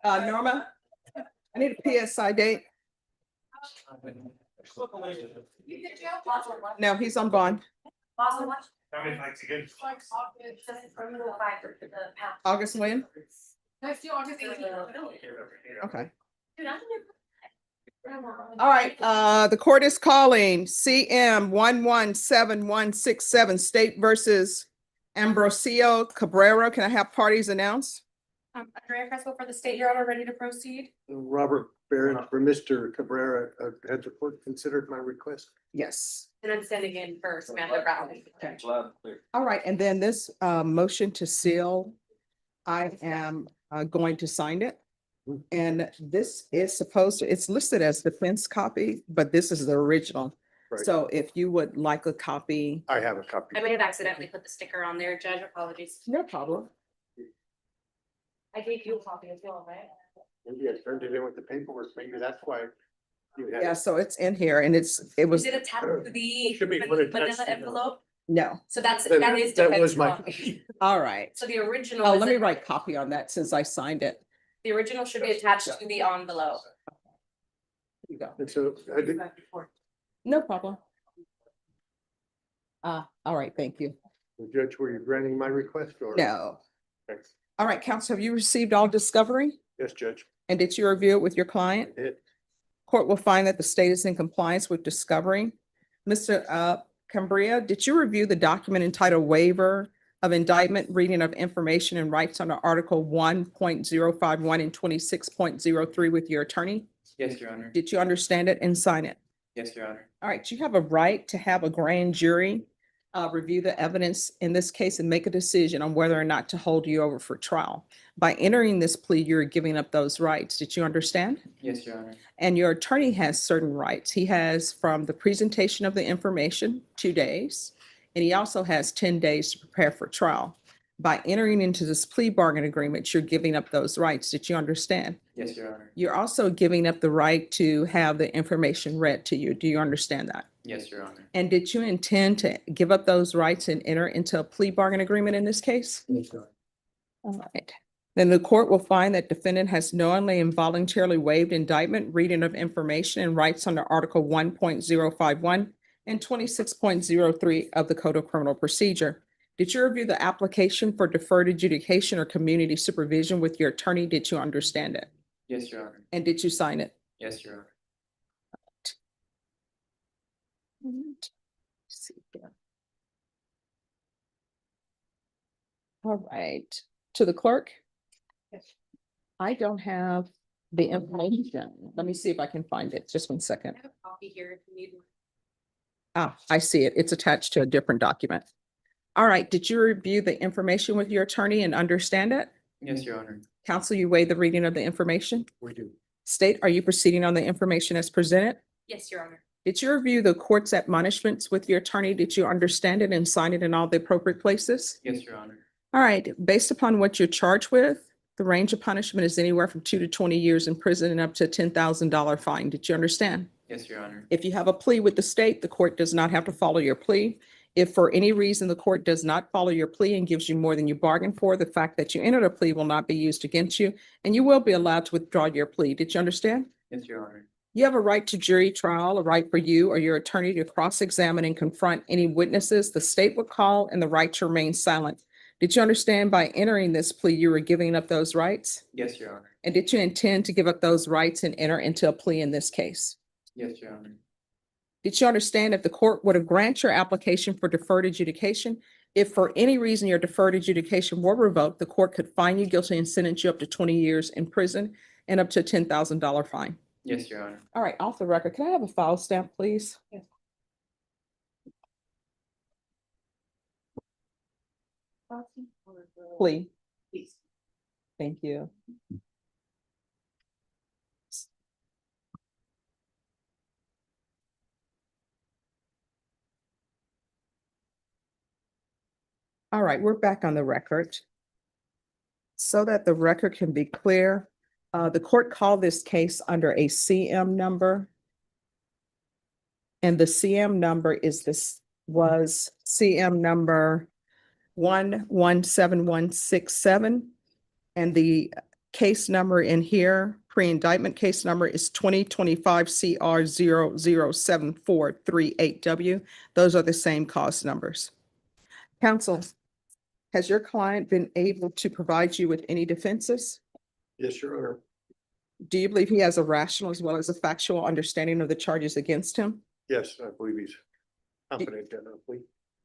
Norma, I need a PSI date. No, he's on bond. August when? Okay. All right, the court is calling CM 117167 State versus Ambrosio Cabrera. Can I have parties announced? Andrea Crespo for the state, Your Honor, ready to proceed? Robert Barrett for Mr. Cabrera. Had the court considered my request? Yes. And I'm sending in for Samantha Brown. Okay. All right, and then this motion to seal, I am going to sign it. And this is supposed to, it's listed as defense copy, but this is the original. Right. So if you would like a copy. I have a copy. I may have accidentally put the sticker on there, Judge, apologies. No problem. I gave you a copy as well, right? Maybe I turned it in with the paperwork. Maybe that's why. You had Yeah, it. so it's in here and it Was was, it attached to the Should be one attached vanilla to the- envelope? no. So that is. That defense was my. copy. All right. So the original. Oh, is let me a- write copy on that since I signed it. The original should be attached to the envelope. Here you go. And so I did, No problem. All right, thank you. Judge, were you granting my request or? No. Thanks. All right, counsel, have you received all discovery? Yes, Judge. And did you review it with your client? It, Court will find that the state is in compliance with discovery. Mr. Cambria, did you review the document entitled Waiver of Indictment, Reading of Information and Rights under Article 1.051 and 26.03 with your attorney? Yes, Your Honor. Did you understand it and sign it? Yes, Your Honor. All right, you have a right to have a grand jury review the evidence in this case and make a decision on whether or not to hold you over for trial. By entering this plea, you're giving up those rights. Did you understand? Yes, Your Honor. And your attorney has certain rights. He has from the presentation of the information, 2 days, and he also has 10 days to prepare for trial. By entering into this plea bargain agreement, you're giving up those rights. Did you understand? Yes, Your Honor. You're also giving up the right to have the information read to you. Do you understand that? Yes, Your Honor. And did you intend to give up those rights and enter into a plea bargain agreement in this case? yes, Your Honor. All right. Then the court will find that defendant has knowingly and voluntarily waived indictment, reading of information and rights under Article 1.051 and 26.03 of the Code of Criminal Procedure. Did you review the application for deferred adjudication or community supervision with your attorney? Did you understand it? Yes, Your Honor. And did you sign it? Yes, Your Honor. Let's see here. All right, to the clerk. I don't have the information. Let me see if I can find it. Just 1 second. I have a copy here if you need one. Ah, I see it. It's attached to a different document. All right, did you review the information with your attorney and understand it? Yes, Your Honor. Counsel, you weigh the reading of the information? We do. State, are you proceeding on the information as presented? Yes, Your Honor. Did you review the court's admonishments with your attorney? Did you understand it and sign it in all the appropriate places? Yes, Your Honor. All right, based upon what you're charged with, the range of punishment is anywhere from 2 to 20 years in prison and up to a $10,000 fine. Did you understand? Yes, Your Honor. If you have a plea with the state, the court does not have to follow your plea. If for any reason the court does not follow your plea and gives you more than you bargained for, the fact that you entered a plea will not be used against you, and you will be allowed to withdraw your plea. Did you understand? Yes, Your Honor. You have a right to jury trial, a right for you or your attorney to cross-examine and confront any witnesses the state would call, and the right to remain silent. Did you understand by entering this plea, you were giving up those rights? Yes, Your Honor. And did you intend to give up those rights and enter into a plea in this case? Yes, Your Honor. Did you understand if the court would have granted your application for deferred adjudication? If for any reason your deferred adjudication were revoked, the court could find you guilty and sentence you up to 20 years in prison and up to a $10,000 fine. Yes, Your Honor. All right, off the record, can I have a file stamp, please? Plea. Thank you. All right, we're back on the record. So that the record can be clear, the court called this case under a CM number. And the CM number was CM number 117167. And the case number in here, pre-indictment case number is 2025 CR 00743 Those are the same cause numbers. Counsel, has your client been able to provide you with any defenses? Yes, Your Honor. Do you believe he has a rational as well as a factual understanding of the charges against him? Yes, I believe he's confident in that plea.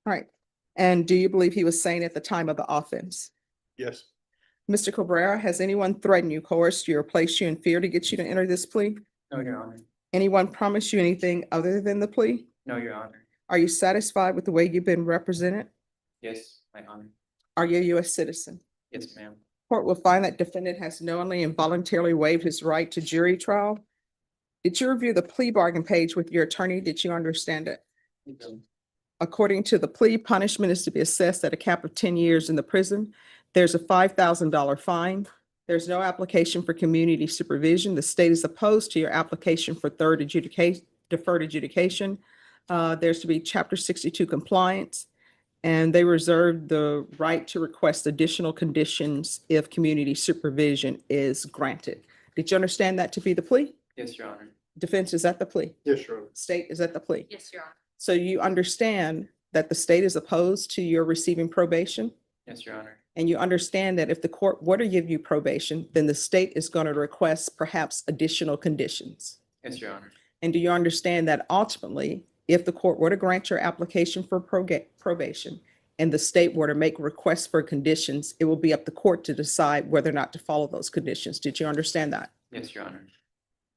All right. And do you believe he was sane at the time of the offense? Yes, Mr. Cabrera, has anyone threatened you, coerced you, or placed you in fear to get you to enter this plea? No, Your Honor. Anyone promised you anything other than the plea? No, Your Honor. Are you satisfied with the way you've been represented? Yes, my honor. Are you a U.S. citizen? Yes, ma'am. Court will find that defendant has knowingly and voluntarily waived his right to jury trial. Did you review the plea bargain page with your attorney? Did you understand it? According to the plea, punishment is to be assessed at a cap of 10 years in the prison. There's a $5,000 fine. There's no application for community supervision. The state is opposed to your application for deferred adjudication. There's to be Chapter 62 compliance, and they reserve the right to request additional conditions if community supervision is granted. Did you understand that to be the plea? Yes, Your Honor. Defense is at the plea. yes, Your Honor. State is at the plea. Yes, Your Honor. So you understand that the state is opposed to your receiving probation? Yes, Your Honor. And you understand that if the court were to give you probation, then the state is going to request perhaps additional conditions. Yes, Your Honor. And do you understand that ultimately, if the court were to grant your application for probation and the state were to make requests for conditions, it will be up to court to decide whether or not to follow those conditions. Did you understand that? Yes, Your Honor.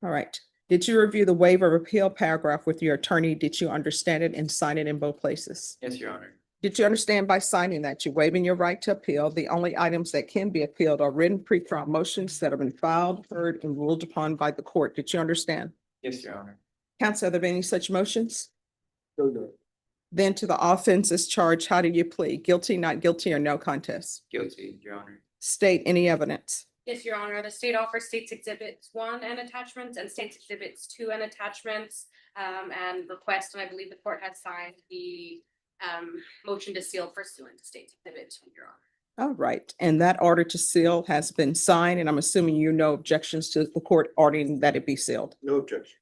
All right. Did you review the waiver of appeal paragraph with your attorney? Did you understand it and sign it in both places? Yes, Your Honor. Did you understand by signing that you're waiving your right to appeal? The only items that can be appealed are written pretrial motions that have been filed, heard, and ruled upon by the court. Did you understand? Yes, Your Honor. Counsel, are there any such motions? No, no. Then to the offenses charged, how do you plead? Guilty, not guilty, or no contest? Guilty, Your Honor. State any evidence. Yes, Your Honor. The state offers states exhibits 1 and attachments and states exhibits 2 and attachments and request, and I believe the court has signed the motion to seal pursuant to states exhibits, Your Honor. All right, and that order to seal has been signed, and I'm assuming you no objections to the court ordering that it be sealed. No objection.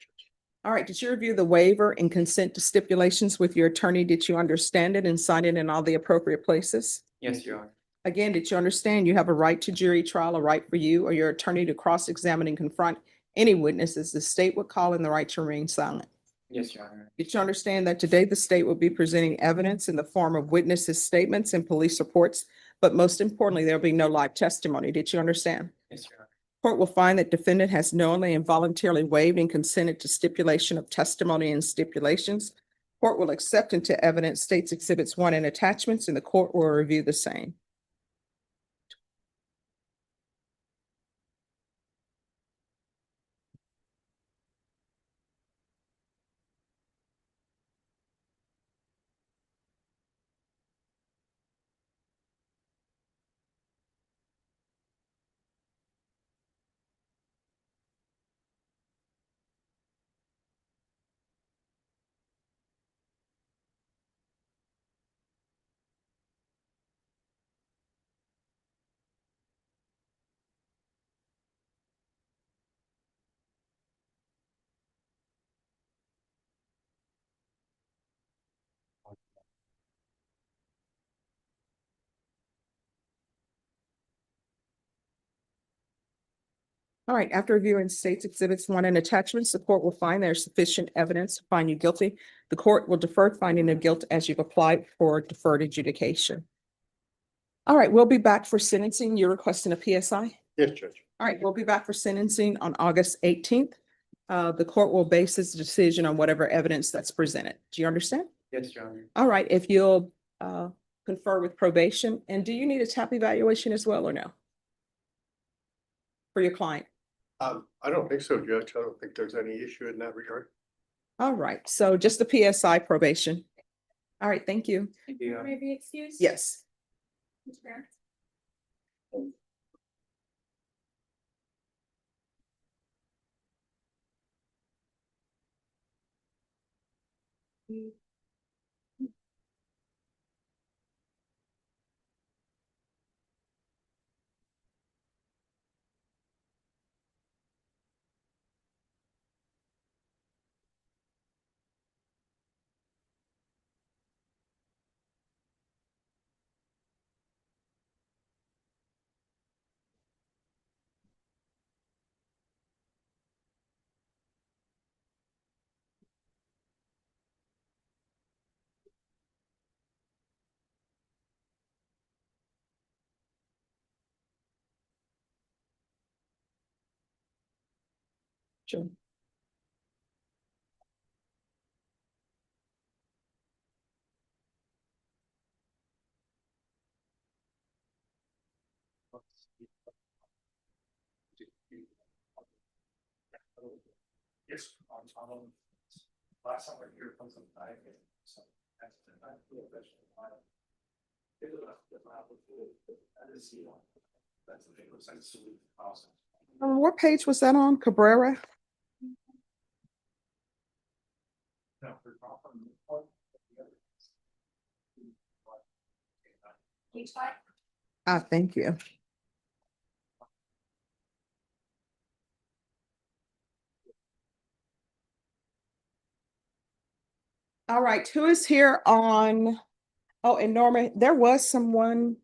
All right, did you review the waiver and consent to stipulations with your attorney? Did you understand it and sign it in all the appropriate places? Yes, Your Honor. Again, did you understand you have a right to jury trial, a right for you or your attorney to cross-examine and confront any witnesses the state would call and the right to remain silent? Yes, Your Honor. Did you understand that today the state will be presenting evidence in the form of witnesses' statements and police reports, but most importantly, there'll be no live testimony? Did you understand? Yes, Your Honor. Court will find that defendant has knowingly and voluntarily waived and consented to stipulation of testimony and stipulations. Court will accept into evidence states exhibits 1 and attachments, and the court will review the same. All right, after reviewing states exhibits 1 and attachments, the court will find there's sufficient evidence to find you guilty. The court will defer finding of guilt as you've applied for deferred adjudication. All right, we'll be back for sentencing. You're requesting a PSI? Yes, Judge. All right, we'll be back for sentencing on August 18th. The court will base its decision on whatever evidence that's presented. Do you understand? Yes, Your Honor. All right, if you'll confer with probation, and do you need a TAP evaluation as well or no? For your client? I don't think so, Judge. I don't think there's any issue in that regard. All right, so just the PSI probation. All right, thank you. Thank you, Your Honor. May I be excused? Yes. Sure. Yes, last summer here comes some time. So that's the time for the official. That's the thing, was like, so awesome. What page was that on? Cabrera? No, we're not on the point. Each side? Thank you. All right, who is here on, oh, and Norma, there was someone,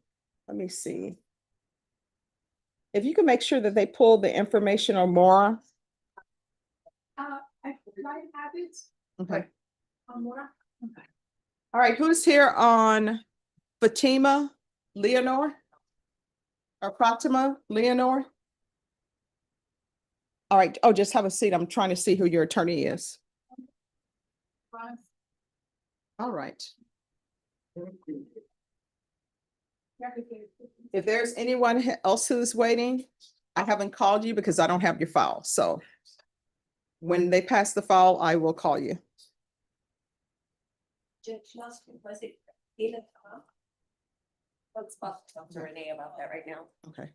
let me see. If you can make sure that they pull the information on Maura. I have it. Okay. More. All right, who's here on Fatima Leonore? Or Fatima Leonore? All right, oh, just have a seat. I'm trying to see who your attorney is. All right. If there's anyone else who's waiting, I haven't called you because I don't have your file, so when they pass the file, I will call you. Let's talk to Renee about that right now. Okay.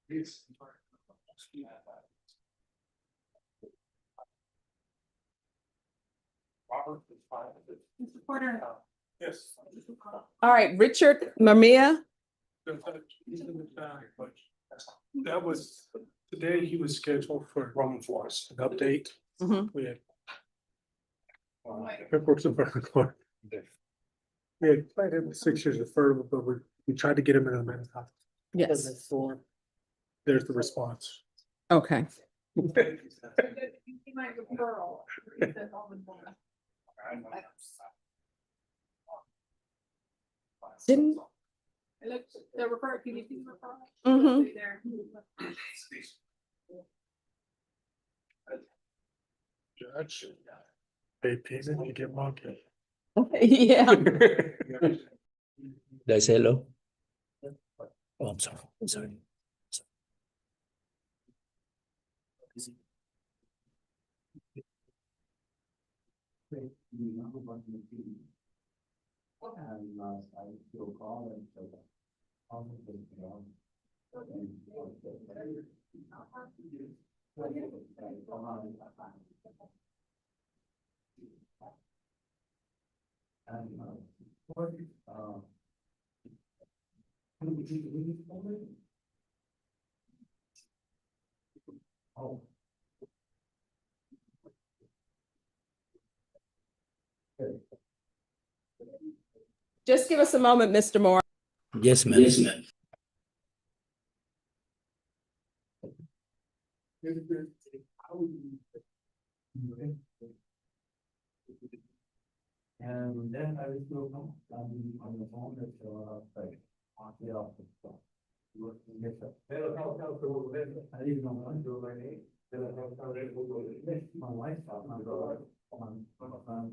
Yes. Robert is fine. Mr. Porter. Yes. All right, Richard Mamiya. That was, today he was scheduled for Roman Forest, an update. Mhm. We had. Reports of record court. We had played him 6 years deferred, but we tried to get him in a men's hospital. Yes, There's the response. okay. Didn't, Mhm. Judge. Pay payment, you get monkey. Yeah. Did I say hello? Oh, I'm sorry. I'm sorry. Just give us a moment, Mr. Moore. Yes, ma'am. Yes, ma'am. And then I was still on the phone that, like, on the office. I didn't know what to do right now. My wife thought my daughter on my friend.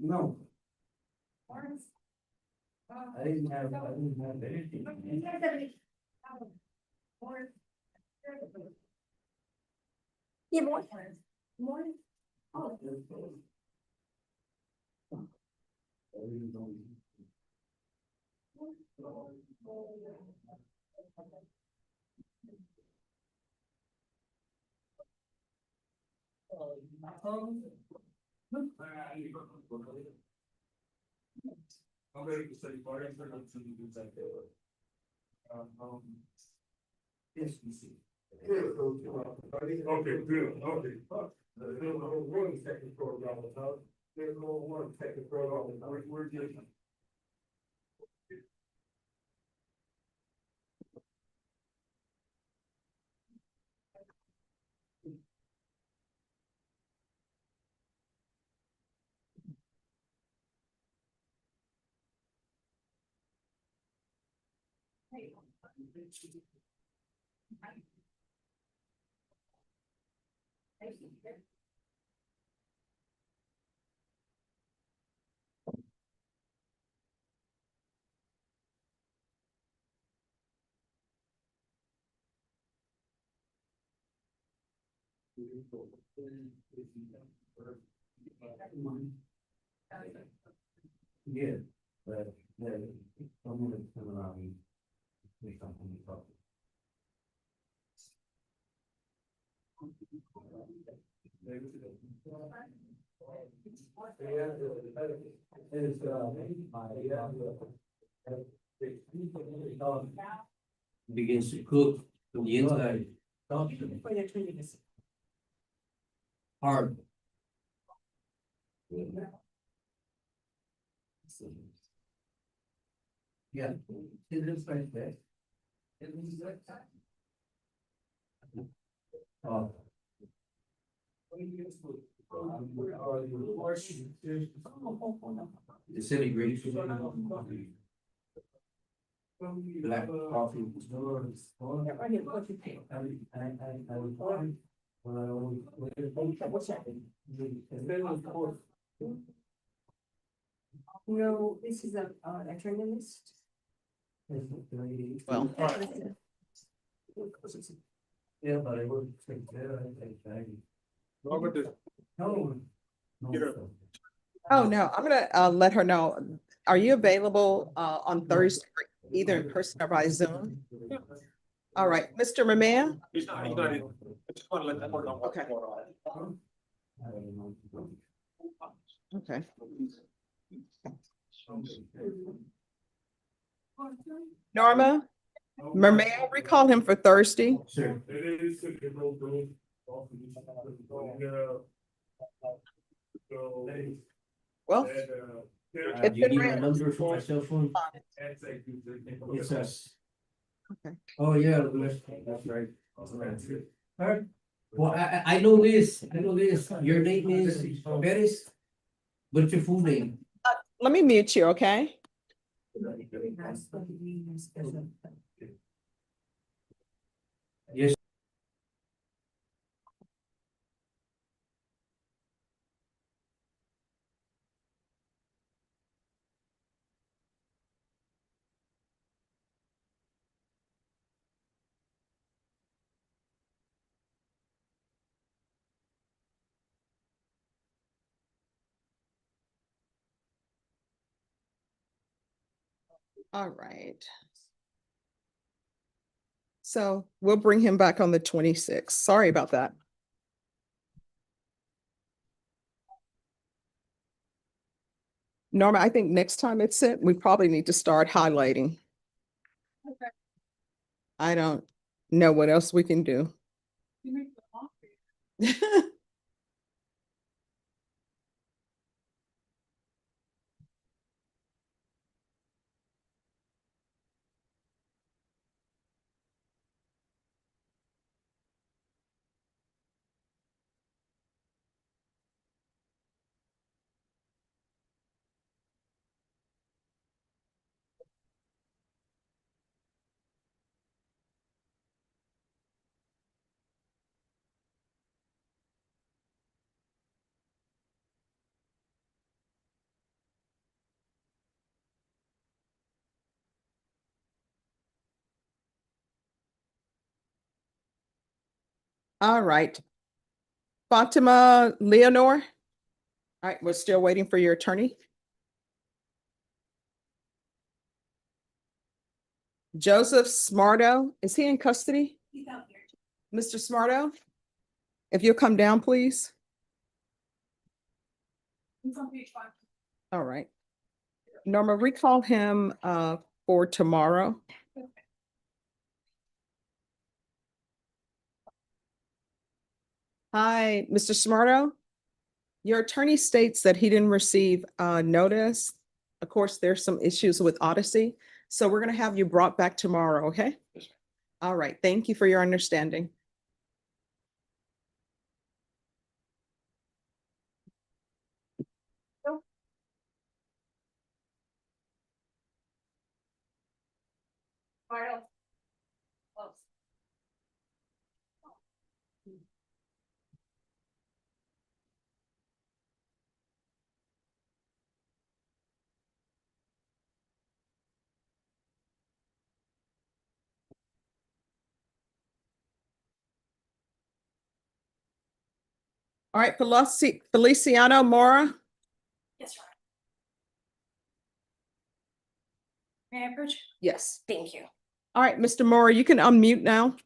No. I didn't have anything. Yeah, more. Oh. I'm ready to study part of it. Yes, we see. Okay, good, okay. There's no one second program, there's no one second program, we're just. Yeah, but someone that's coming around me. Make something talk. Begins to cook from the inside. Hard. Yeah, it looks like that. It looks like that. Oh. The city green. Black coffee. No, this is a journalist. Well. Yeah, but I would think there, I think. Robert is. No. You're- Oh, no, I'm gonna let her know. Are you available on Thursday, either in person or by Zoom? All right, Mr. Mamiya? He's not in. I just want to let the board know. Okay. Okay. Norma, Mamiya, recall him for Thursday. Sure. It is. So. Well, Do you need my number for my cell phone? It's us. okay. Oh, yeah, that's right. Alright. Well, I know this, your name is Perez. What's your full name? Let me mute you, okay? Yes. All right. So we'll bring him back on the 26th. Sorry about that. Norma, I think next time it's sent, we probably need to start highlighting. Okay. I don't know what else we can do. All right. Fatima Leonore. All right, we're still waiting for your attorney. Joseph Smarto, is he in custody? He's out here. Mr. Smarto? If you'll come down, please. He's on page 5. All right. Norma, recall him for tomorrow. Hi, Mr. Smarto. Your attorney states that he didn't receive notice. Of course, there's some issues with Odyssey, so we're gonna have you brought back tomorrow, okay? Yes, ma'am. All right, thank you for your understanding. Marlo. Close. All right, Feliciano Mora. Yes, Your Honor. May I approach? Yes. Thank you. All right, Mr. Mora, you can unmute now.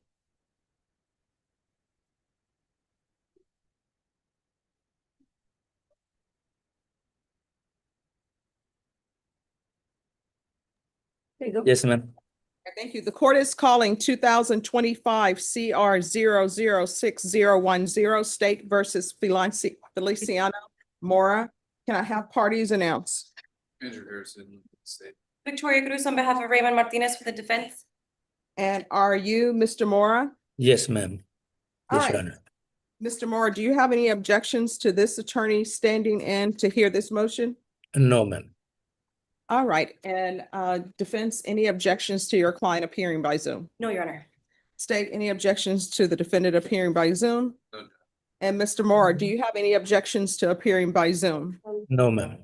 There you go. Yes, ma'am. Thank you. The court is calling 2025 CR 006010 State versus Feliciano Mora. Can I have parties announced? Andrew Harrison, state. Victoria Cruz on behalf of Raymond Martinez for the defense. And are you Mr. Mora? Yes, ma'am. All Yes, Your right. Honor. Mr. Mora, do you have any objections to this attorney standing in to hear this motion? No, ma'am. All right, and defense, any objections to your client appearing by Zoom? No, Your Honor. State, any objections to the defendant appearing by Zoom? No. And Mr. Mora, do you have any objections to appearing by Zoom? No, ma'am.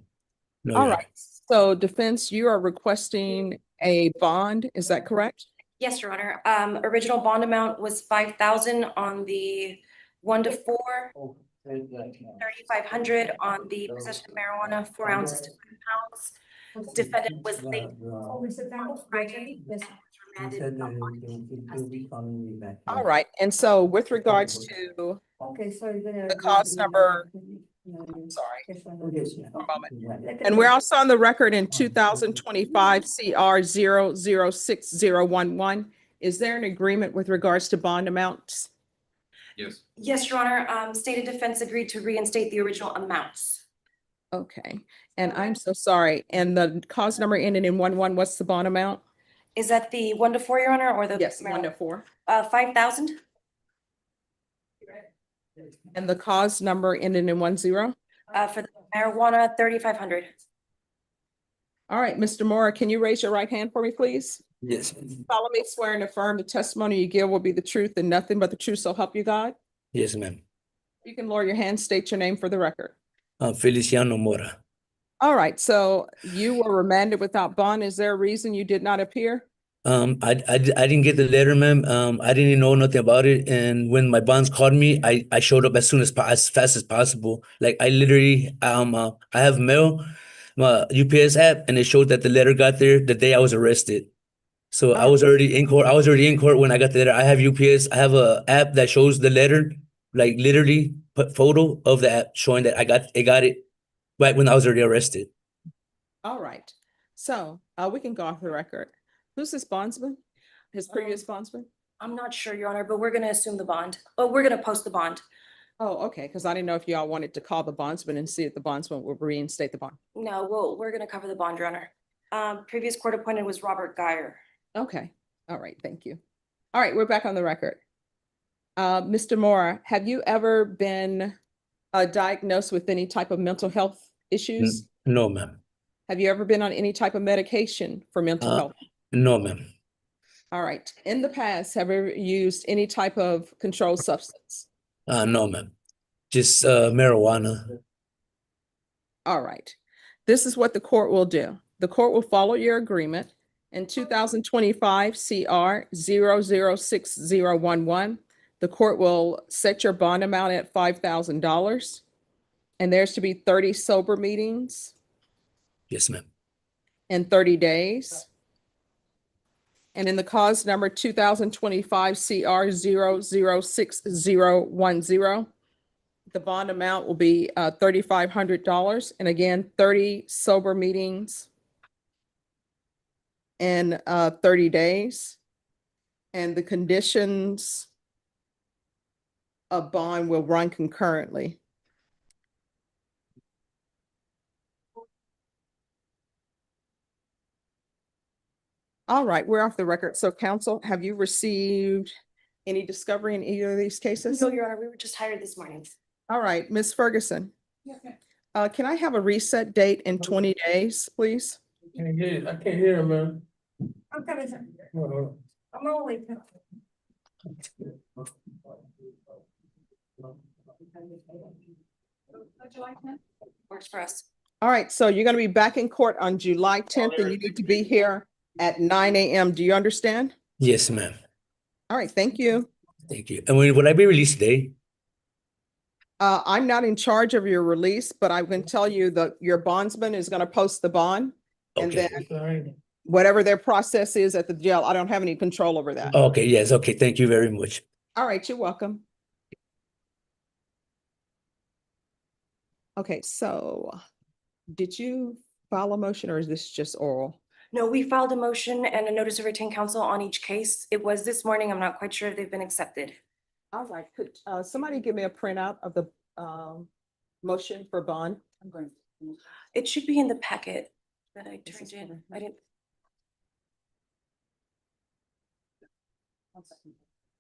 No, All Your right, so defense, you are requesting a bond, is that correct? Yes, Your Honor. Original bond amount was 5,000 on the 1 to 4. $3,500 on the possession of marijuana, 4 ounces to 5 pounds. Defendant was late on Friday and was remanded on custody. All right, and so with regards to, Okay, so you're gonna. The cause number- sorry, one moment. And we're also on the record in 2025 CR 00611. Is there an agreement with regards to bond amounts? Yes. Yes, Your Honor, stated defense agreed to reinstate the original amounts. Okay, and I'm so sorry. And the cause number ending in 11, what's the bond amount? Is that the 1 to 4, Your Honor, or the? Yes, 1 to 4. 5,000? And the cause number ending in 10? For the marijuana, 3,500. All right, Mr. Mora, can you raise your right hand for me, please? Yes, Solemnly swear and affirm the testimony you give will be the truth and nothing but the truth, so help you God. yes, ma'am. You can lower your hand, state your name for the record. Feliciano Mora. All right, so you were remanded without bond. Is there a reason you did not appear? I didn't get the letter, ma'am. I didn't know nothing about it. And when my bonds called me, I showed up as fast as possible. Like I literally, I have mail, my UPS app, and it showed that the letter got there the day I was arrested. So I was already in court. I was already in court when I got the letter. I have UPS. I have a app that shows the letter, like literally put photo of the app showing that I got it right when I was already arrested. All right, so we can go off the record. Who's this bondsman? His previous bondsman? I'm not sure, Your Honor, but we're gonna assume the bond. Oh, we're gonna post the bond. Oh, okay, because I didn't know if y'all wanted to call the bondsman and see if the bondsman will reinstate the bond. No, we're gonna cover the bond, Your Honor. Previous court appointed was Robert Geyer. Okay, all right, thank you. All right, we're back on the record. Mr. Mora, have you ever been diagnosed with any type of mental health issues? No, ma'am. Have you ever been on any type of medication for mental health? No, ma'am. All right, in the past, have you ever used any type of controlled substance? No, ma'am. Just marijuana. All right, this is what the court will do. The court will follow your agreement. In 2025 CR 00611, the court will set your bond amount at $5,000. And there's to be 30 sober meetings Yes, ma'am. in 30 days. And in the cause number 2025 CR 00610, the bond amount will be $3,500. And again, 30 sober meetings in 30 days. And the conditions of bond will run concurrently. All right, we're off the record. So counsel, have you received any discovery in either of these cases? No, Your Honor, we were just hired this morning. All right, Ms. Ferguson. Can I have a reset date in 20 days, please? I can't hear him, man. I'm coming, sir. Uh-huh. I'm gonna wait. Works for us. All right, so you're going to be back in court on July 10th and you need to be here at 9 a.m. Do you understand? Yes, ma'am. All right, thank you. Thank you. And would I be released today? I'm not in charge of your release, but I can tell you that your bondsman is going to post the bond. And Okay. then whatever their process is at the jail, I don't have any control over that. Okay, yes, okay. Thank you very much. All right, you're welcome. Okay, so did you file a motion or is this just oral? No, we filed a motion and a notice of retained counsel on each case. It was this morning. I'm not quite sure if they've been accepted. All right, could somebody give me a printout of the motion for bond? I'm going. It should be in the packet that I This turned is in. for- I didn't.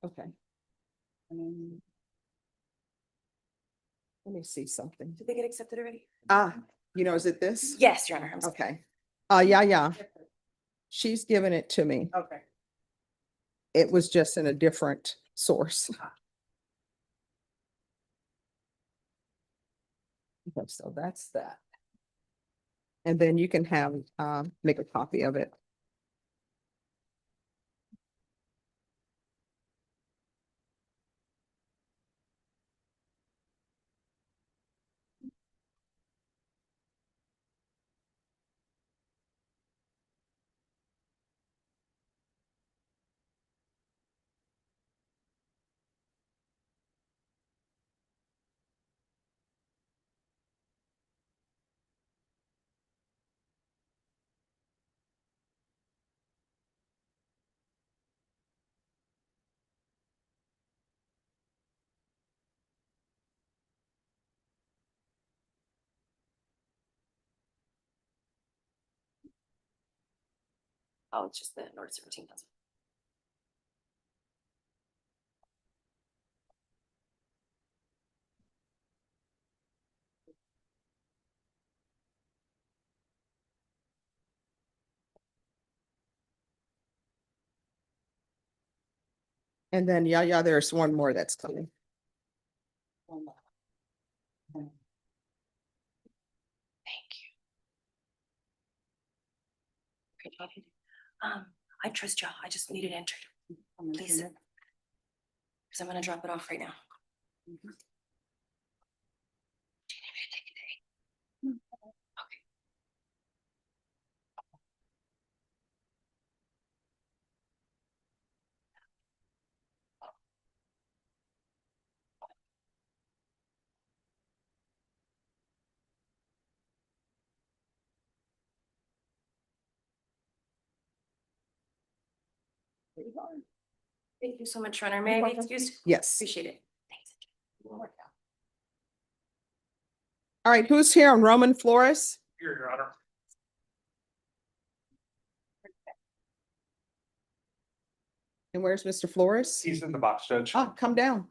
Okay. Let me see something. Did they get accepted already? Is it this? Yes, Your Honor. I'm sorry. Okay. Yeah. She's given it to me. Okay. It was just in a different source. Okay, so that's that. And then you can have, make a copy of it. Oh, it's just the notice of routine counsel. And then, yeah, there's one more that's coming. Thank you. Great job. I trust y'all. I just need it entered, please. Because I'm gonna drop it off right now. Thank you so much, Runner. May I be excused? Yes. Appreciate it. Thanks. All right, who's here on Roman Flores? Here, Your Honor. And where's Mr. Flores? He's in the box, Judge. Ah, come down.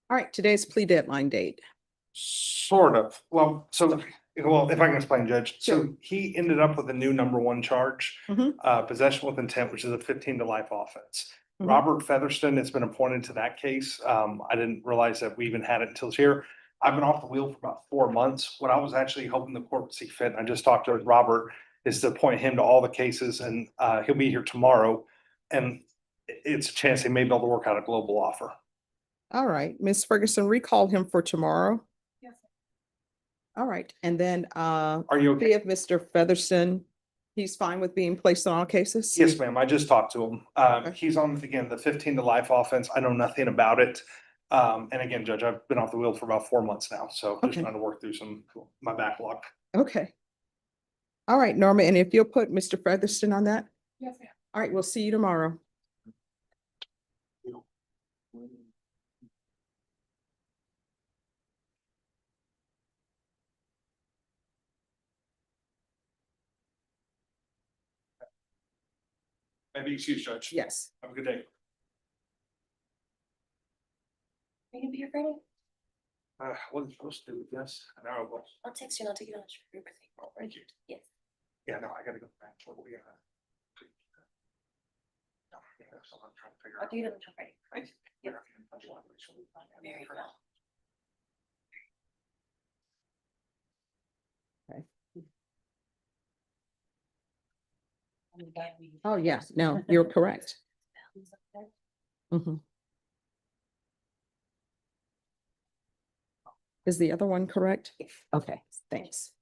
All right, today's plea deadline date. Sort of. Well, if I can explain, Judge. Sure. So he ended up with a new #1 charge, Mhm. Possession with intent, which is a 15 to life offense. Mhm. Robert Featherston has been appointed to that case. I didn't realize that we even had it until here. I've been off the wheel for about 4 months. What I was actually hoping the court would see fit, and I just talked to Robert, is to appoint him to all the cases, and he'll be here tomorrow. And it's a chance he may be able to work out a global offer. All right, Ms. Ferguson, recall him for tomorrow. Yes. All right, and then Are you okay? see if Mr. Featherston, he's fine with being placed on all cases? Yes, ma'am. I just talked to him. Okay. He's on, again, the 15 to life offense. I know nothing about it. And again, Judge, I've been off the wheel for about 4 months now, so just Okay. trying to work through my backlog. Okay. All right, Norma, and if you'll put Mr. Featherston on that? Yes, ma'am. All right, we'll see you tomorrow. Maybe excuse, Judge. Yes. Have a good day. Are you gonna be here Friday? Wasn't supposed to, yes. I know, but I'll text you and I'll take you on your birthday. thank you. Yes. Yeah, no, I gotta go back. What we gotta. Yeah, that's what I'm trying to figure I'll out. do it on Friday. Thank you. Yep. Very well. Oh, yeah, no, you're correct. Mhm. Is the other one correct? Okay, thanks.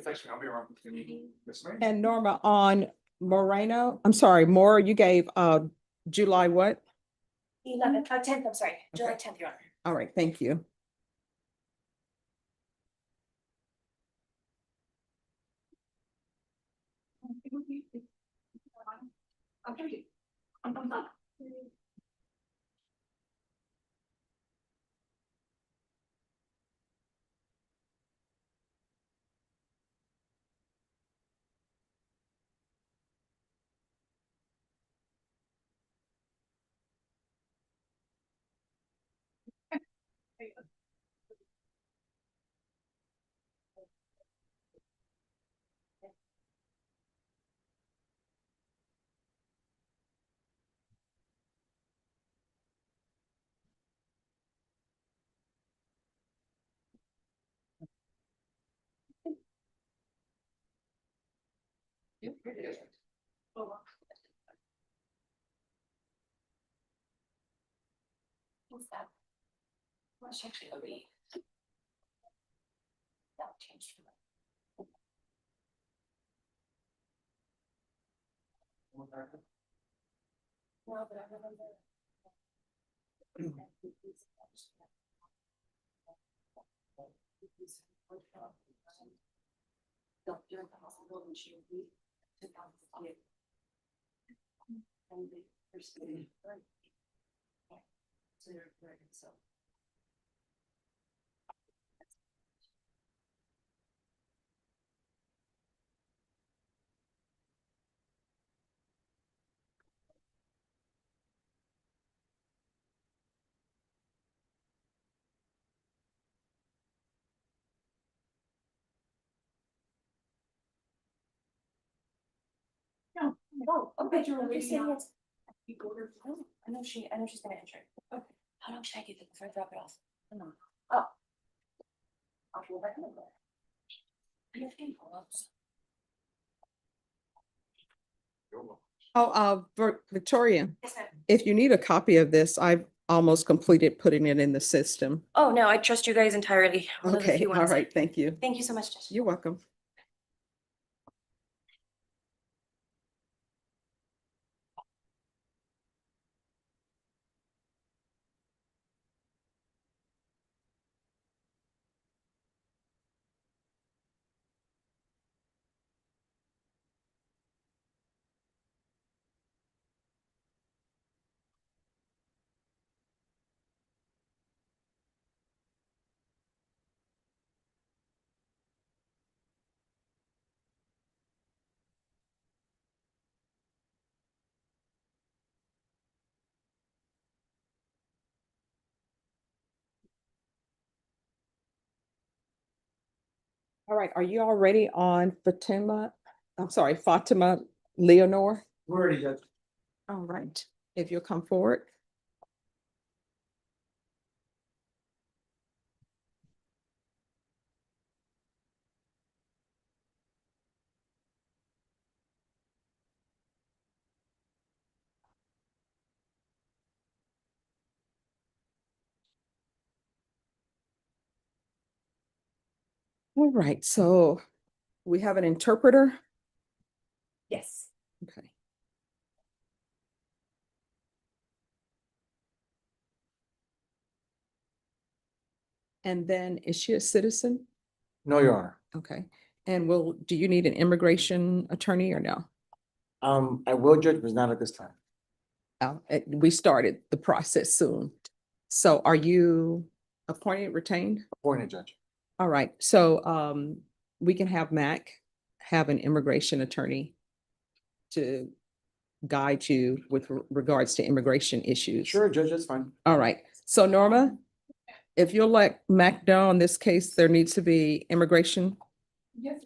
Thanks, I'll be around. Yes, ma'am. And Norma, on Moreno, I'm sorry, Moore, you gave July what? 10th, I'm sorry, July Okay. 10th, Your Honor. All right, thank you. What's that? What's actually a read? That changed. No, but I remember. During the hospital when she took out the kid. And they first. So they're pregnant, so. No, okay, okay, say yes. I know she's gonna enter. Okay. How long should I give it before I drop it off? No. Oh. I'll go back in the door. Your follow-ups. Victoria, Yes, ma'am. if you need a copy of this, I've almost completed putting it in the system. Oh, no, I trust you guys entirely. One of the Okay, few all ones. right, thank you. Thank you so much, Judge. You're welcome. All right, are you already on Fatima Leonore? We're already done. All right, if you'll come forward. All right, so we have an interpreter. Yes. Okay. And then is she a citizen? No, Your Honor. Okay. And do you need an immigration attorney or no? I will, Judge, but not at this time. We started the process soon. So are you appointed, retained? Appointed, Judge. All right, so we can have Mac have an immigration attorney to guide you with regards to immigration issues. Sure, Judge, that's fine. All right, so Norma, if you'll let Mac know on this case, there needs to be immigration. Yes.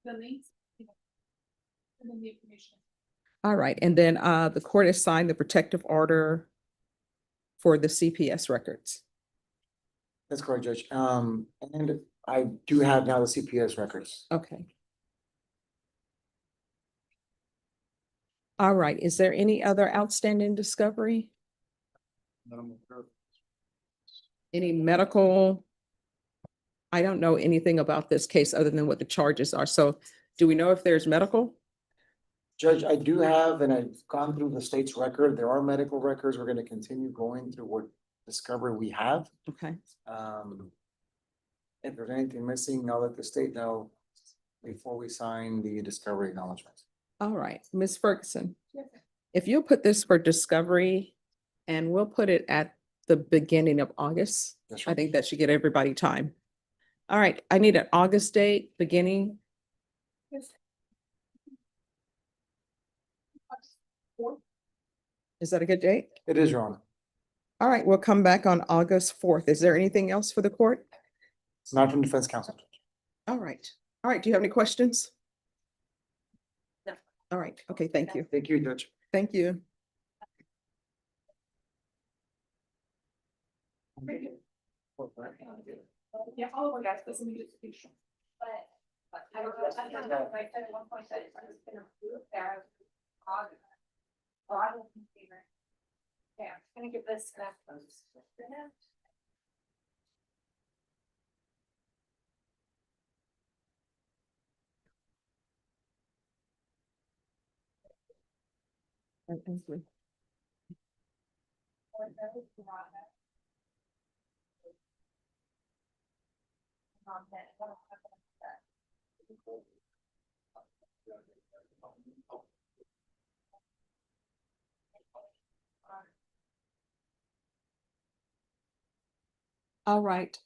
The links. And then the information. All right, and then the court has signed the protective order for the CPS records. That's correct, Judge. And I do have now the CPS records. Okay. All right, is there any other outstanding discovery? Any medical? I don't know anything about this case other than what the charges are. So do we know if there's medical? Judge, I do have, and I've gone through the state's record. There are medical records. We're going to continue going through what discovery we have. Okay, If there's anything missing, I'll let the state know before we sign the discovery acknowledgement. all right, Ms. Ferguson. If you'll put this for discovery and we'll put it at the beginning of August. That's I right. think that should get everybody time. All right, I need an August date, beginning. Is that a good date? It is, Your Honor. All right, we'll come back on August 4th. Is there anything else for the court? It's not from defense counsel. All right. All right, do you have any questions? No. All right, okay, thank you. Thank you, Judge. Thank you. Yeah, all of our guys, this is a I don't know, I don't know, I said at one point that it's been approved there. August. Well, I don't think either. Yeah, I'm gonna give this back. All right,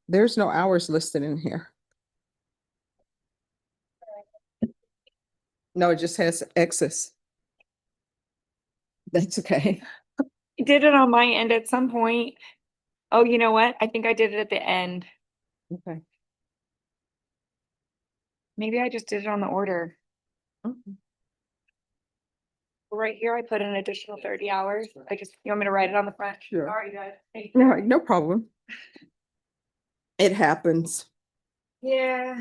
there's no hours listed in here. No, it just has excess. That's okay. I did it on my end at some point. Oh, you know what? I think I did it at the end. Okay. Maybe I just did it on the order. Okay. Right here, I put an additional 30 hours. You want me to write it on the front? Sure. Sorry, guys. No, no problem. It happens. Yeah.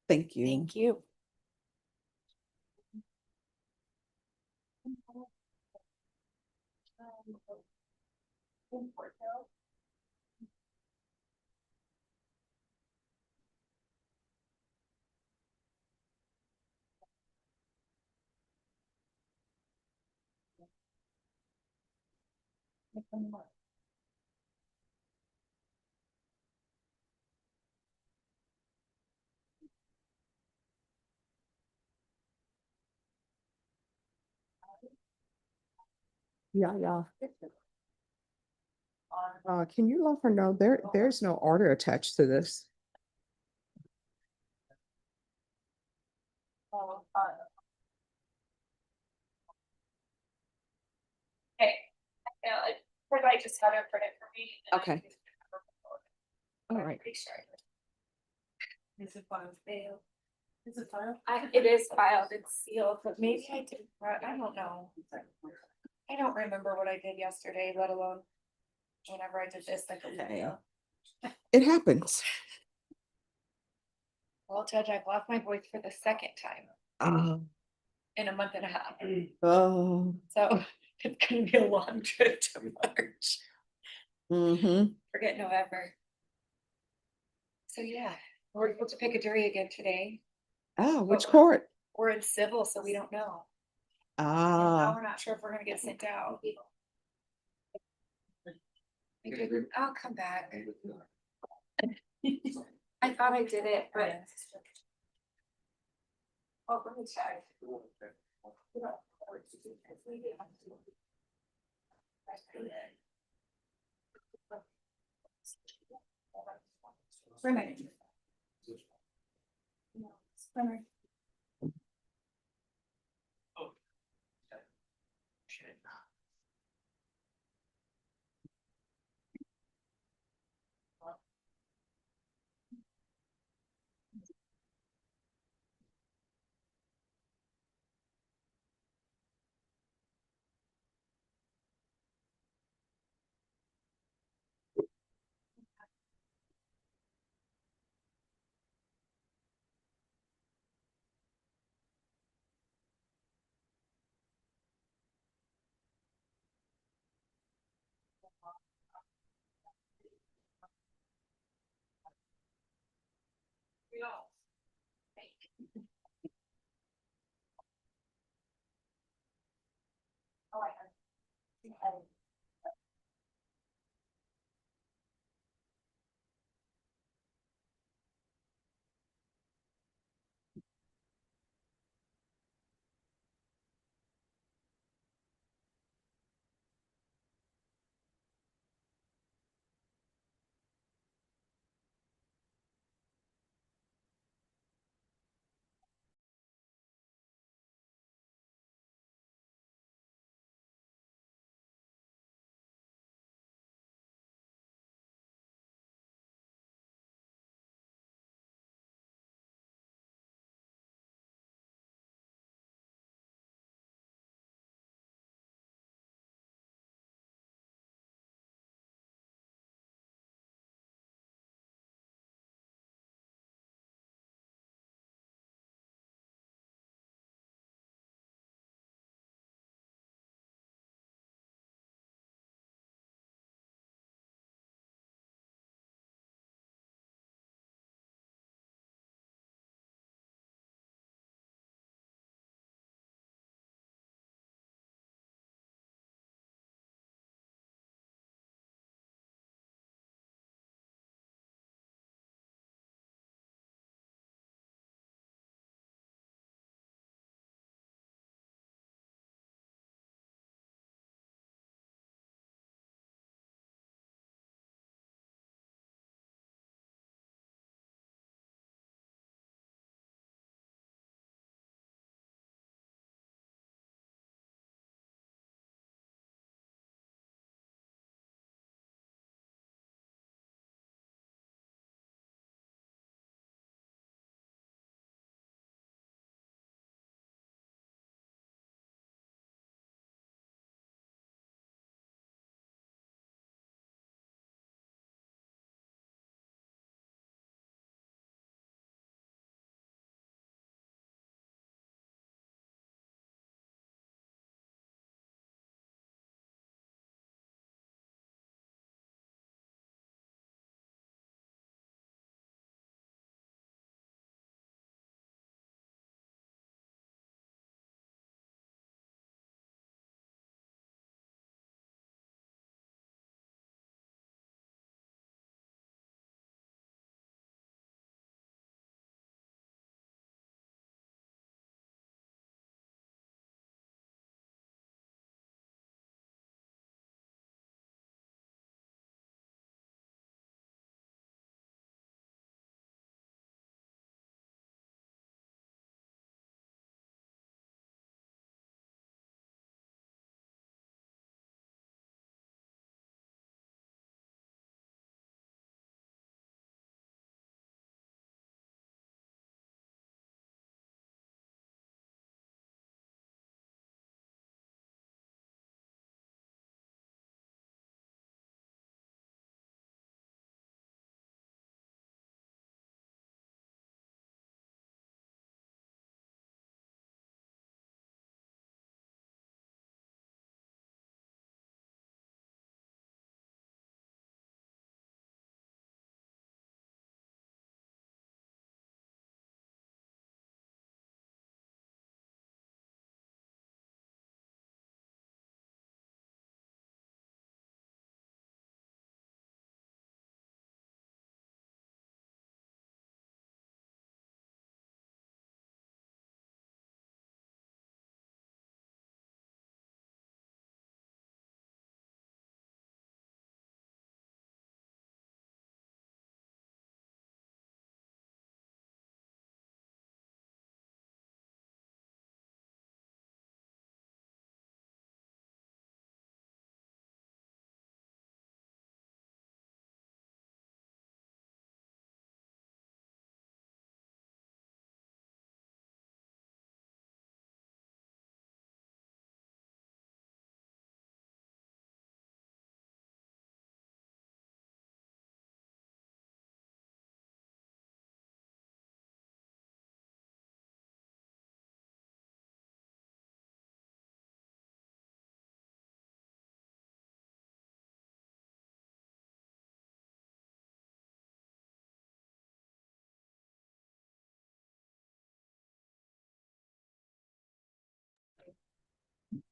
Thank you. Thank you. Yeah, yeah. Can you let her know there's no order attached to this? Hey, because I just had it for it for me. Okay. All right. Is it filed? Is it filed? It is filed, it's sealed, but maybe I did, I don't know. I don't remember what I did yesterday, let alone whenever I did this like a week ago. It happens. Well, Judge, I've lost my voice for the second time in a month and a half. Oh. So it's gonna be a long trip to March. Mm-hmm. Forget November. So yeah, we're able to pick a jury again today. Oh, which court? We're in civil, so we don't know. And now Ah, we're not sure if we're gonna get sent out. I'll come back. I thought I did it, but. Oh, let me check. Remember. Remember.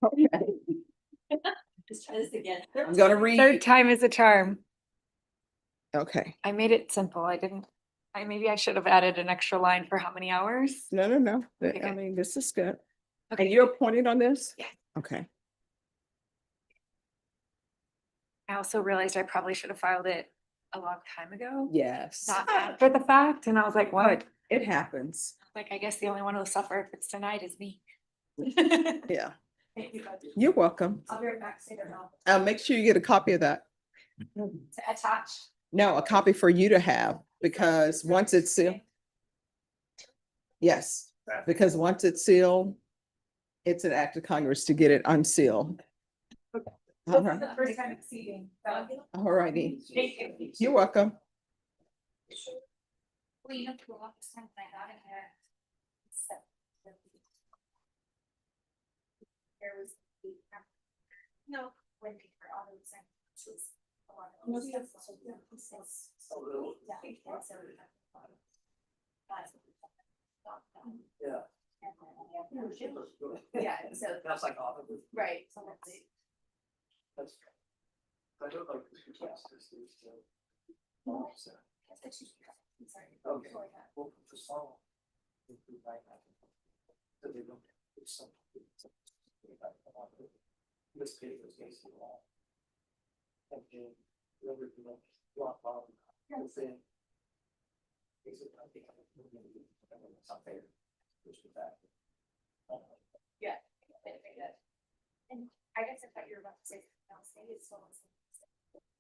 Okay. Just try this again. I'm gonna Third read, time is a charm. okay, I made it simple. Maybe I should have added an extra line for how many hours? no, no, no, Okay, I good. mean, this is good. Okay. And you're appointed on this? Yes. Okay, I also realized I probably should have filed it a long time ago. yes. Not after the fact, and I was like, what? But it happens, Like, I guess the only one who'll suffer if it's denied is me. yeah. Thank you. You're welcome. I'll be right back, say no. Make sure you get a copy of that. To attach. No, a copy for you to have, because once it's sealed. Yes, because once it's sealed, it's an act of Congress to get it unsealed. All right. The first time exceeding. All righty. Thank you. You're welcome. Well, you know, to a lot of times I got it here. There was. No, when they were all the same. Yeah. Yeah, so. That's like off of it. Right. That's. I don't like this. Okay. Well, for some. So they don't. It's some. This page is basically all. And then, whoever you know, drop off. Within. Basically, I think. It's not fair. Which is that. Yeah. And I guess I thought you were about to say, something else. Maybe it's still.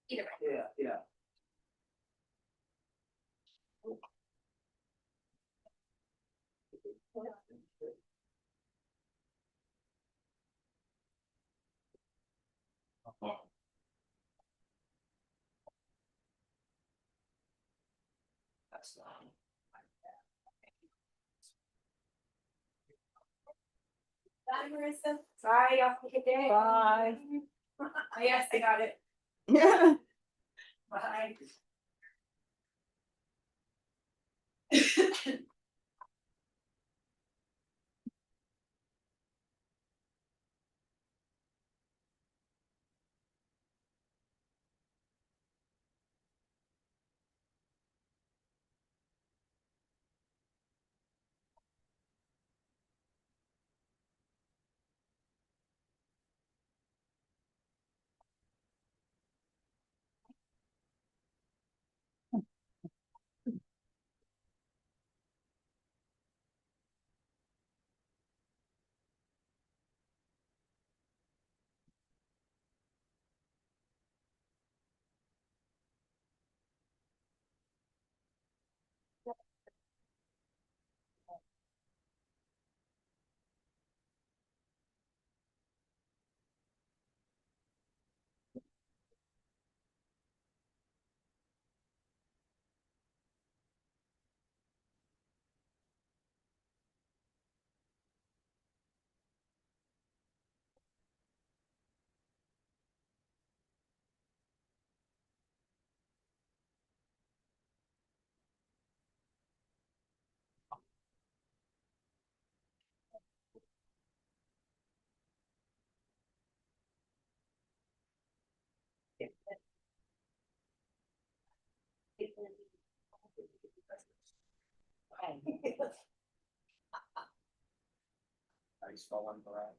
Either way. Yeah, yeah. That's not. Bye, Marissa. Bye, y'all. Have a good day. Bye. Oh, yes, I got it. Yeah. Bye. Nice falling around.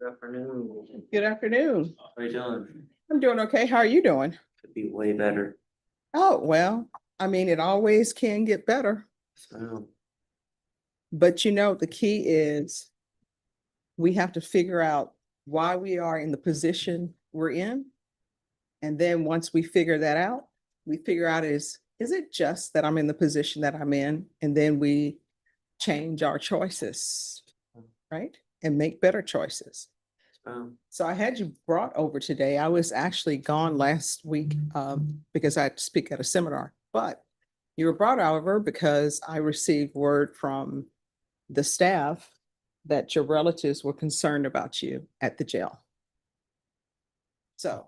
Good afternoon. Good afternoon. How are you doing? I'm doing okay. How are you doing? Could be way better. Oh, well, I mean, it always can get better, So, but you know, the key is we have to figure out why we are in the position we're in. And then once we figure that out, we figure out is it just that I'm in the position that I'm in? And then we change our choices, right? And make better choices. So I had you brought over today. I was actually gone last week because I had to speak at a seminar, but you were brought over because I received word from the staff that your relatives were concerned about you at the jail. So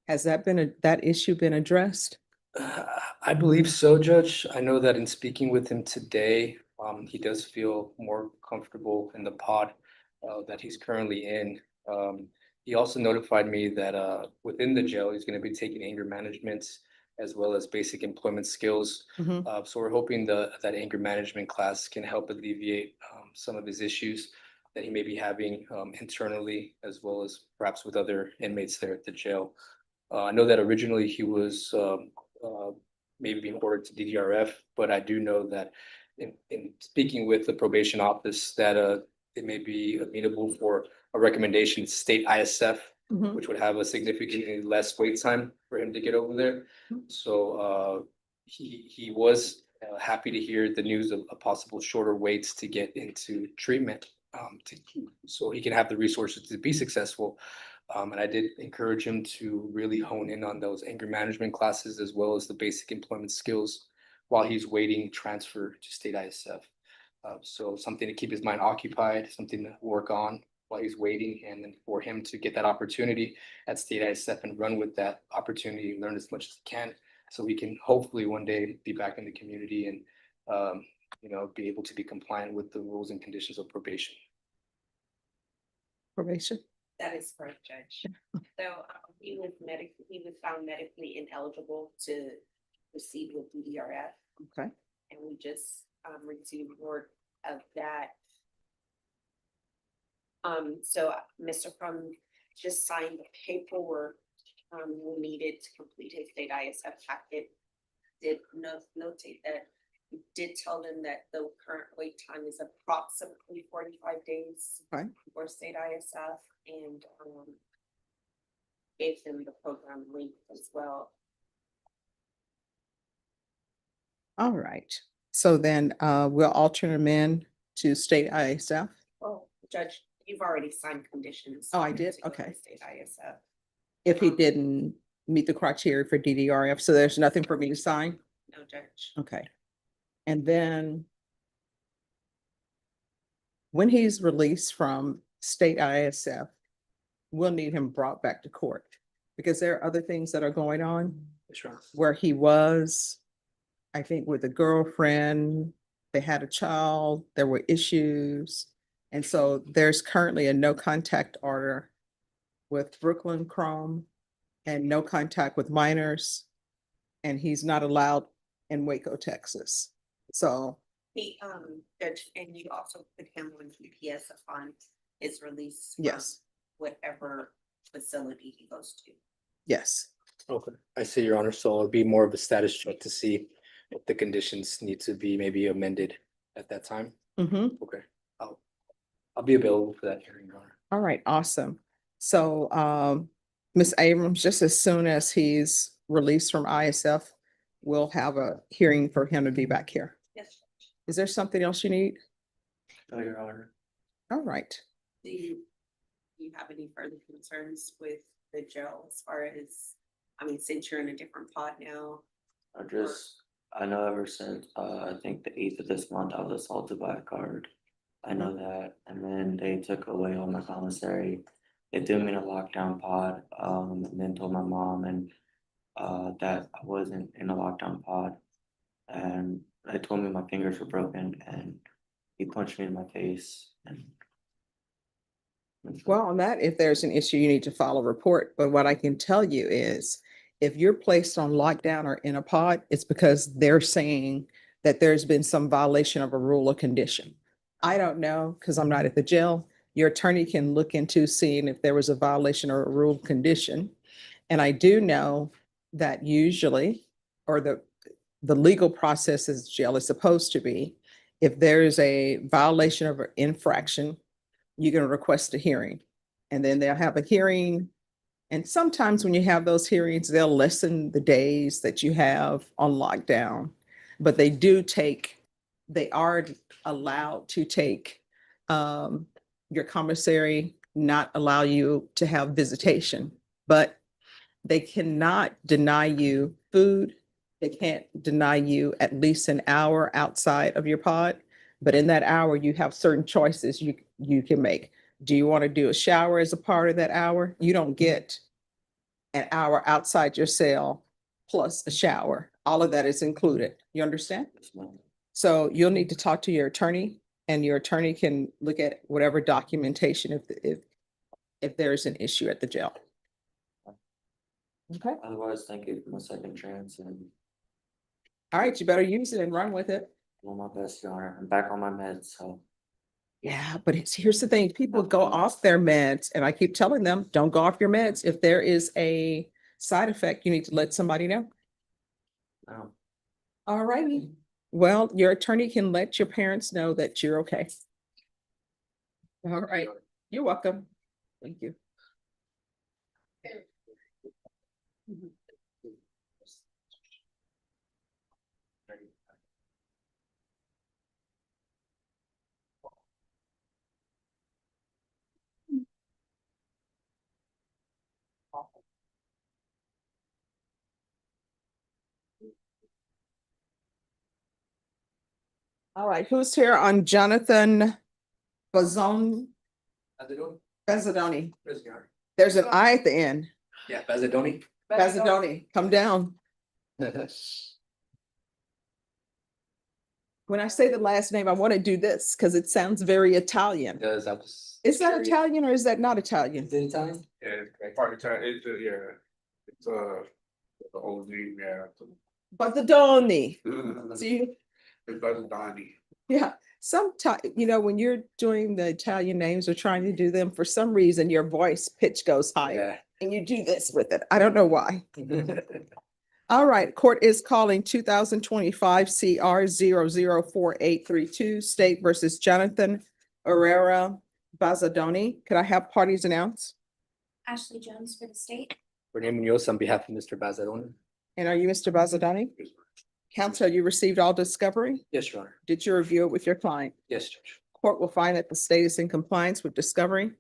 has that issue been addressed? I believe so, Judge. I know that in speaking with him today, he does feel more comfortable in the pod that he's currently in. He also notified me that within the jail, he's going to be taking anger management as well as basic employment skills. Mhm. So we're hoping that anger management class can help alleviate some of his issues that he may be having internally, as well as perhaps with other inmates there at the jail. I know that originally he was maybe being ordered to DDRF, but I do know that in speaking with the probation office that it may be amenable for a recommendation to state ISF, Mhm. which would have a significantly less wait time for him to get over there. So he was happy to hear the news of a possible shorter waits to get into treatment, so he can have the resources to be successful. And I did encourage him to really hone in on those anger management classes as well as the basic employment skills while he's waiting transfer to state ISF. So something to keep his mind occupied, something to work on while he's waiting, and then for him to get that opportunity at state ISF and run with that opportunity, learn as much as he can, so he can hopefully one day be back in the community and be able to be compliant with the rules and conditions of probation. Probation? That is correct, Judge. So he was found medically ineligible to proceed with DDRF. Okay. And we just received word of that. So Mr. Crum just signed the paperwork we needed to complete his state ISF packet. Did notate that we did tell them that the current wait time is approximately 45 days Okay. for state ISF, and gave them the program link as well. All right. So then we'll alternate him in to state ISF. Oh, Judge, you've already signed conditions. Oh, I did? to go to Okay. State ISF. If he didn't meet the criteria for DDRF, so there's nothing for me to sign? No, Judge. Okay. And then when he's released from state ISF, we'll need him brought back to court because there are other things that are going on Sure. where he was, I think, with a girlfriend, they had a child, there were issues. And so there's currently a no contact order with Brooklyn Crum and no contact with minors. And he's not allowed in Waco, Texas. So, He, Judge, and you also put him on GPS upon his release. from yes, Whatever facility he goes to. yes. Okay, I see, Your Honor. So it'll be more of a status check to see if the conditions need to be maybe amended at that time. Mhm. Okay, I'll be available for that hearing, Your Honor. All right, awesome. So, Ms. Abrams, just as soon as he's released from ISF, we'll have a hearing for him to be back here. Yes, Judge. Is there something else you need? No, Your Honor. All right. Do you have any further concerns with the jail as far as, since you're in a different pod now? I know ever since, I think the 8th of this month, I was assaulted by a guard. I know that, and then they took away all my commissary. They threw me in a lockdown pod, and then told my mom and that I wasn't in a lockdown pod. And they told me my fingers were broken, and he punched me in my face. And Well, on that, if there's an issue, you need to file a report. But what I can tell you is if you're placed on lockdown or in a pod, it's because they're saying that there's been some violation of a rule or condition. I don't know because I'm not at the jail, your attorney can look into seeing if there was a violation or a rule condition. And I do know that usually, or the legal process as jail is supposed to be, if there is a violation of an infraction, you're going to request a hearing. And then they'll have a hearing. And sometimes when you have those hearings, they'll lessen the days that you have on lockdown. But they are allowed to take your commissary, not allow you to have visitation, but they cannot deny you food. They can't deny you at least an hour outside of your pod. But in that hour, you have certain choices you can make. Do you want to do a shower as a part of that hour? You don't get an hour outside your cell plus a shower. All of that is included. You understand? So you'll need to talk to your attorney, and your attorney can look at whatever documentation if there is an issue at the jail. Okay. Otherwise, thank you for my second chance and All right, you better use it and run with it. doing my best, Your Honor. I'm back on my meds, so. Yeah, but here's the thing, people go off their meds, and I keep telling them, don't go off your meds. If there is a side effect, you need to let somebody know. No. All righty. Well, your attorney can let your parents know that you're okay. All right, you're welcome. Thank you. All right, who's here on Jonathan Bazon, Bazzadoni? There's an I at the end. Yeah, Bazzadoni. Bazzadoni, come down. When I say the last name, I want to do this because it sounds very Italian. Does I was. Is that Italian or is that not Italian? Is it Italian? Yeah, part of time, it's, it's, the old name, yeah. Bazzadoni. It's See, Bazzadoni. yeah, sometimes, when you're doing the Italian names or trying to do them, for some reason, your voice pitch goes higher and you do this with it. I don't know why. All right, court is calling 2025 CR 004832 State versus Jonathan Herrera Bazzadoni. Could I have parties announce? Ashley Jones for the state. Renee Munoz on behalf of Mr. Bazzadoni. And are you Mr. Bazzadoni? Counsel, you received all discovery? Yes, Your Honor. Did you review it with your client? Yes, Judge. Court will find that the state is in compliance with discovery.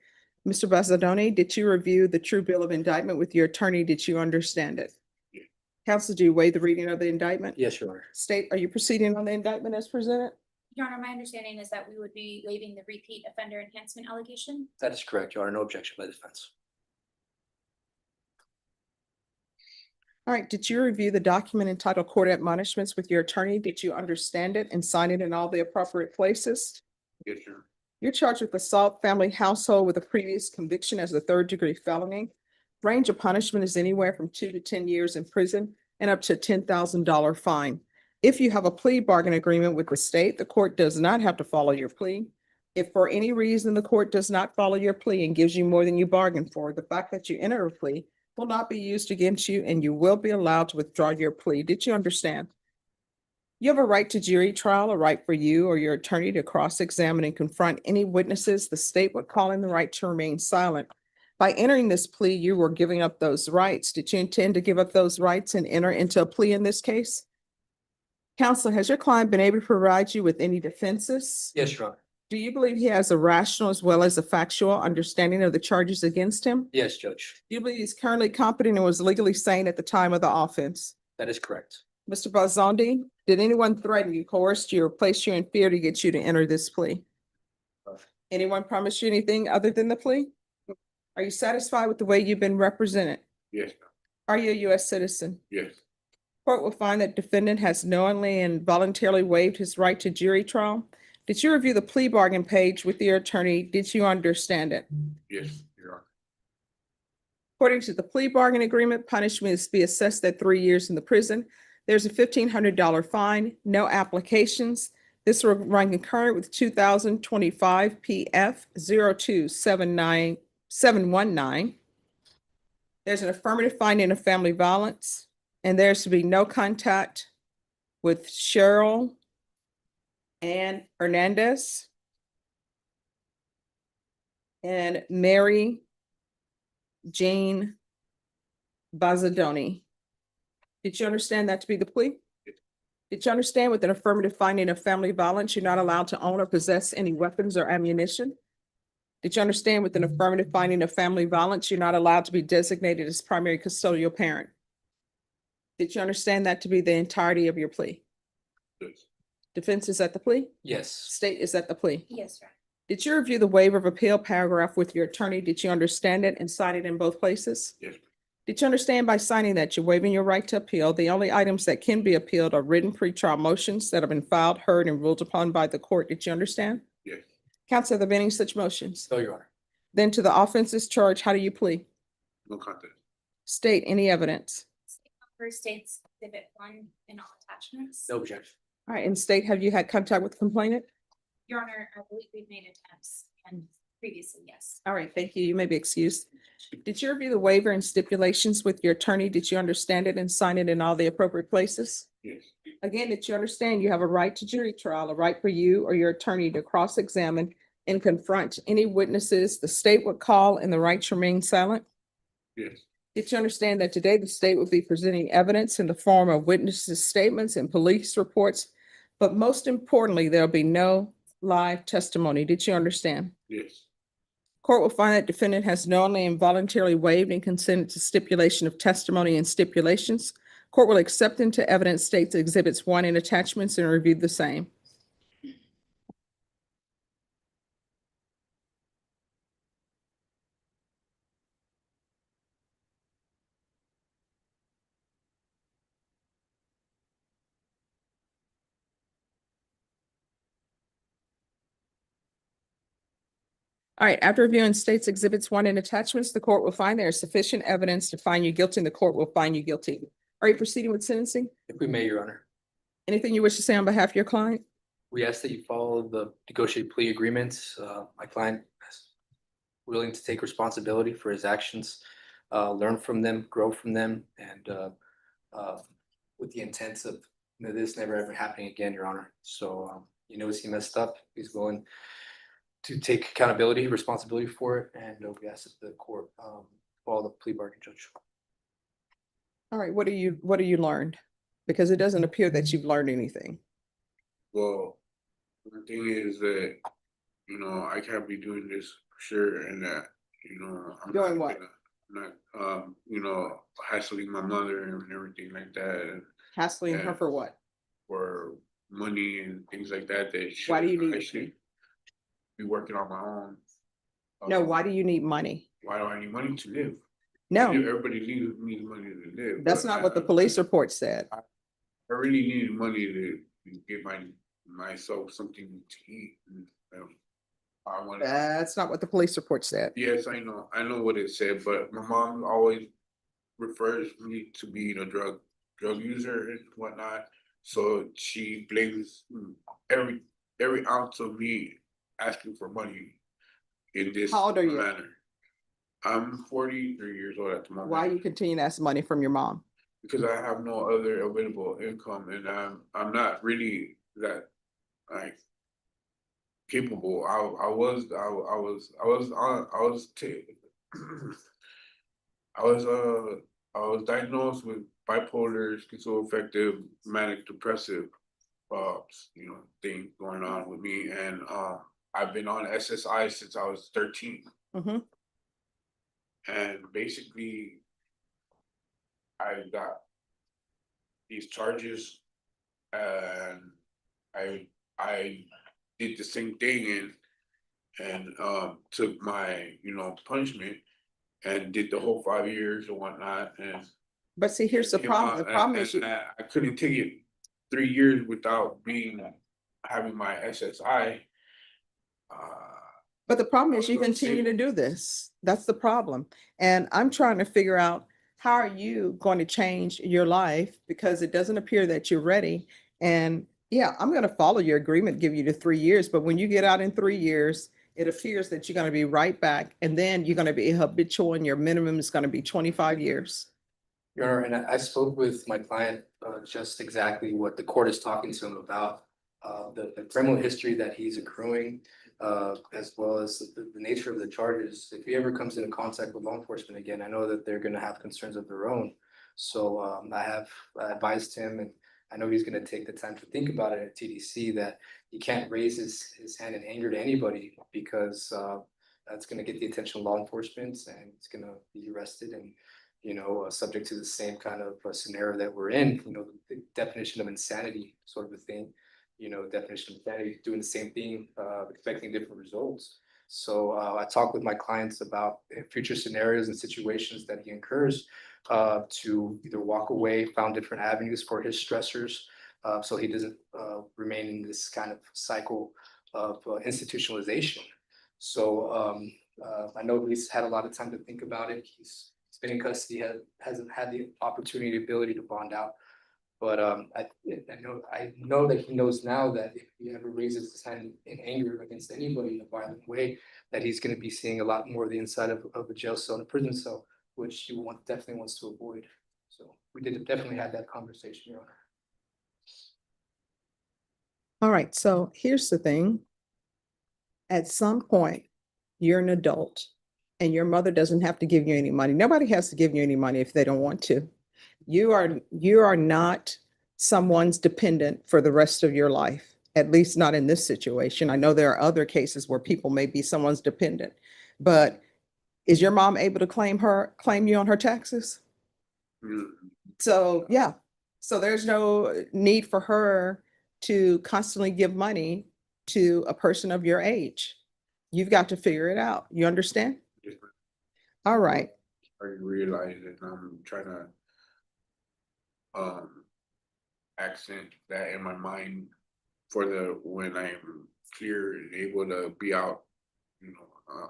Mr. Bazzadoni, did you review the true bill of indictment with your attorney? Did you understand it? Yeah. Counsel, do you waive the reading of the indictment? Yes, Your Honor. State, are you proceeding on the indictment as presented? Your Honor, my understanding is that we would be waiving the repeat offender enhancement allegation. That is correct, Your Honor. No objection by the defense. All right, did you review the document entitled Court Admonishments with your attorney? Did you understand it and sign it in all the appropriate places? Yes, sir. You're charged with assault, family, household with a previous conviction as a third-degree felony. Range of punishment is anywhere from 2 to 10 years in prison and up to a $10,000 fine. If you have a plea bargain agreement with the state, the court does not have to follow your plea. If for any reason the court does not follow your plea and gives you more than you bargained for, the fact that you enter a plea will not be used against you and you will be allowed to withdraw your plea. Did you understand? You have a right to jury trial, a right for you or your attorney to cross-examine and confront any witnesses the state would call in the right to remain silent. By entering this plea, you were giving up those rights. Did you intend to give up those rights and enter into a plea in this case? Counsel, has your client been able to provide you with any defenses? Yes, Your Honor. Do you believe he has a rational as well as a factual understanding of the charges against him? Yes, Judge. Do you believe he's currently competent and was legally sane at the time of the offense? That is correct. Mr. Bazzandi, did anyone threaten you, coerce you, or place you in fear to get you to enter this plea? Anyone promise you anything other than the plea? Are you satisfied with the way you've been represented? Yes, Are you a U.S. citizen? yes, Court will find that defendant has knowingly and voluntarily waived his right to jury trial. Did you review the plea bargain page with your attorney? Did you understand it? yes, Your Honor. According to the plea bargain agreement, punishment is to be assessed at 3 years in the prison. There's a $1,500 fine, no applications. This will run concurrent with 2025 PF 0279719. There's an affirmative finding of family violence, and there's to be no contact with Cheryl Ann Hernandez and Mary Jean Bazzadoni. Did you understand that to be the plea? Did you understand with an affirmative finding of family violence, you're not allowed to own or possess any weapons or ammunition? Did you understand with an affirmative finding of family violence, you're not allowed to be designated as primary custodial parent? Did you understand that to be the entirety of your plea? Yes. Defense is at the plea? Yes. State is at the plea? Yes, sir. Did you review the waiver of appeal paragraph with your attorney? Did you understand it and sign it in both places? Yes. Did you understand by signing that you're waiving your right to appeal? The only items that can be appealed are written pretrial motions that have been filed, heard, and ruled upon by the court. Did you understand? Yes. Counsel, have there been any such motions? No, Your Honor. Then to the offenses charged, how do you plead? No contest. State any evidence. First states exhibit 1 in all attachments. No objection. All right, and state, have you had contact with the complainant? Your Honor, I believe we've made attempts and previously, yes. All right, thank you. You may be excused. Did you review the waiver and stipulations with your attorney? Did you understand it and sign it in all the appropriate places? Yes. Again, did you understand you have a right to jury trial, a right for you or your attorney to cross-examine and confront any witnesses the state would call and the right to remain silent? Yes. Did you understand that today the state will be presenting evidence in the form of witnesses' statements and police reports? But most importantly, there'll be no live testimony. Did you understand? Yes. Court will find that defendant has knowingly and voluntarily waived and consented to stipulation of testimony and stipulations. Court will accept into evidence states exhibits 1 and attachments and review the same. All right, after reviewing states exhibits 1 and attachments, the court will find there is sufficient evidence to find you guilty and the court will find you guilty. Are you proceeding with sentencing? If we may, Your Honor, Anything you wish to say on behalf of your client? we ask that you follow the negotiated plea agreements. My client is willing to take responsibility for his actions, learn from them, grow from them, and with the intent of this never ever happening again, Your Honor. So he knows he messed up. He's willing to take accountability, responsibility for it, and we ask that the court follow the plea bargain, Judge. All right, what do you learned? Because it doesn't appear that you've learned anything. Well, the thing is that, you know, I can't be doing this for sure, and that, you know, I'm Doing not what? gonna, you know, hassling my mother and everything like that, and Hassling her Yeah. for what? for money and things like that. Why do you need I it? should be working on my own. No, why do you need money? Why do I need money to live? No, Everybody needs money to live. that's but not what the police report said. I really needed money to get myself something to eat. And, I want. That's not what the police report said. Yes, I know what it said, but my mom always refers me to being a drug user and whatnot. So she blames every ounce of me asking for money in this How old are you? manner. I'm 43 years old at the moment. Why you continue to ask money from your mom? Because I have no other available income, and I'm not really that like capable. I was diagnosed with bipolar, schizoaffective, manic depressive thing going on with me, and I've been on SSI since I was 13. Mhm. And basically I got these charges, and I did the same thing and took my punishment and did the whole 5 years and whatnot. And But see, here's the problem. The problem is I couldn't take it 3 years without having my SSI. But the problem is you Let's continue see. to do this. That's the problem. And I'm trying to figure out, how are you going to change your life? Because it doesn't appear that you're ready. And Yeah, I'm gonna follow your agreement, give you the 3 years, but when you get out in 3 years, it appears that you're gonna be right back, and then you're gonna be habitual and your minimum is gonna be 25 years. Your Honor, and I spoke with my client, just exactly what the court is talking to him about. The criminal history that he's accruing, as well as the nature of the charges. If he ever comes into contact with law enforcement again, I know that they're gonna have concerns of their own. So, I advised him, and I know he's gonna take the time to think about it at TDC, that he can't raise his hand in anger to anybody, because, that's gonna get the attention of law enforcement, and he's gonna be arrested and, subject to the same kind of scenario that we're in, the definition of insanity sort of a thing. Definition of insanity, doing the same thing, expecting different results. So I talk with my clients about future scenarios and situations that he incurs, to either walk away, found different avenues for his stressors, so he doesn't remain in this kind of cycle of institutionalization. So I know he's had a lot of time to think about it. He's been in custody, hasn't had the opportunity, ability to bond out. But I know that he knows now that if he ever raises his hand in anger against anybody in a violent way, that he's going to be seeing a lot more of the inside of a jail cell and a prison cell, which he definitely wants to avoid. So we definitely had that conversation, Your Honor. All right, so here's the thing. At some point, you're an adult and your mother doesn't have to give you any money. Nobody has to give you any money if they don't want to. You are not someone's dependent for the rest of your life, at least not in this situation. I know there are other cases where people may be someone's dependent, but is your mom able to claim you on her taxes? Mm. So, yeah, so there's no need for her to constantly give money to a person of your age. You've got to figure it out. You understand? All right. I realize that I'm trying to accent that in my mind for when I'm clear and able to be out,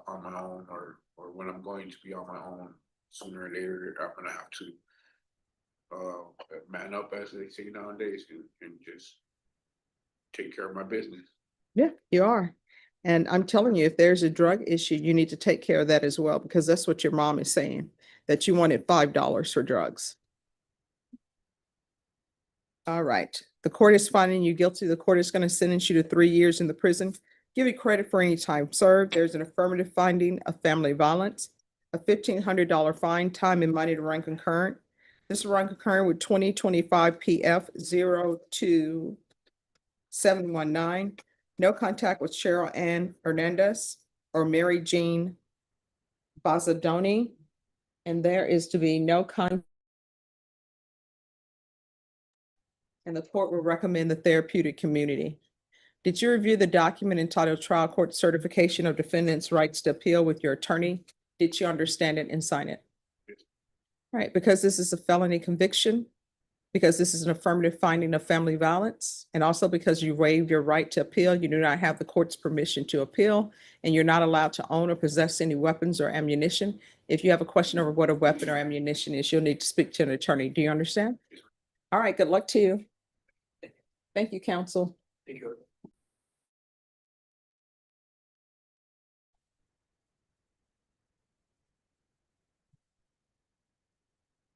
on my own, or when I'm going to be on my own sooner or later. I'm gonna have to man up, as they say nowadays, and just take care of my business. Yeah, you are. And I'm telling you, if there's a drug issue, you need to take care of that as well, because that's what your mom is saying, that you wanted $5 for drugs. All right. The court is finding you guilty. The court is going to sentence you to 3 years in the prison. Give you credit for any time served. There's an affirmative finding of family violence, a $1,500 fine, time and money to run concurrent. This will run concurrent with 2025 PF 02719. No contact with Cheryl Ann Hernandez or Mary Jean Bazzadoni. And there is to be no contact. And the court will recommend the therapeutic community. Did you review the document entitled Trial Court Certification of Defendants' Rights to Appeal with your attorney? Did you understand it and sign it? All right, because this is a felony conviction, because this is an affirmative finding of family violence, and also because you waived your right to appeal, you do not have the court's permission to appeal, and you're not allowed to own or possess any weapons or ammunition. If you have a question over what a weapon or ammunition is, you'll need to speak to an attorney. Do you understand? All right, good luck to you. Thank you, counsel. Thank you.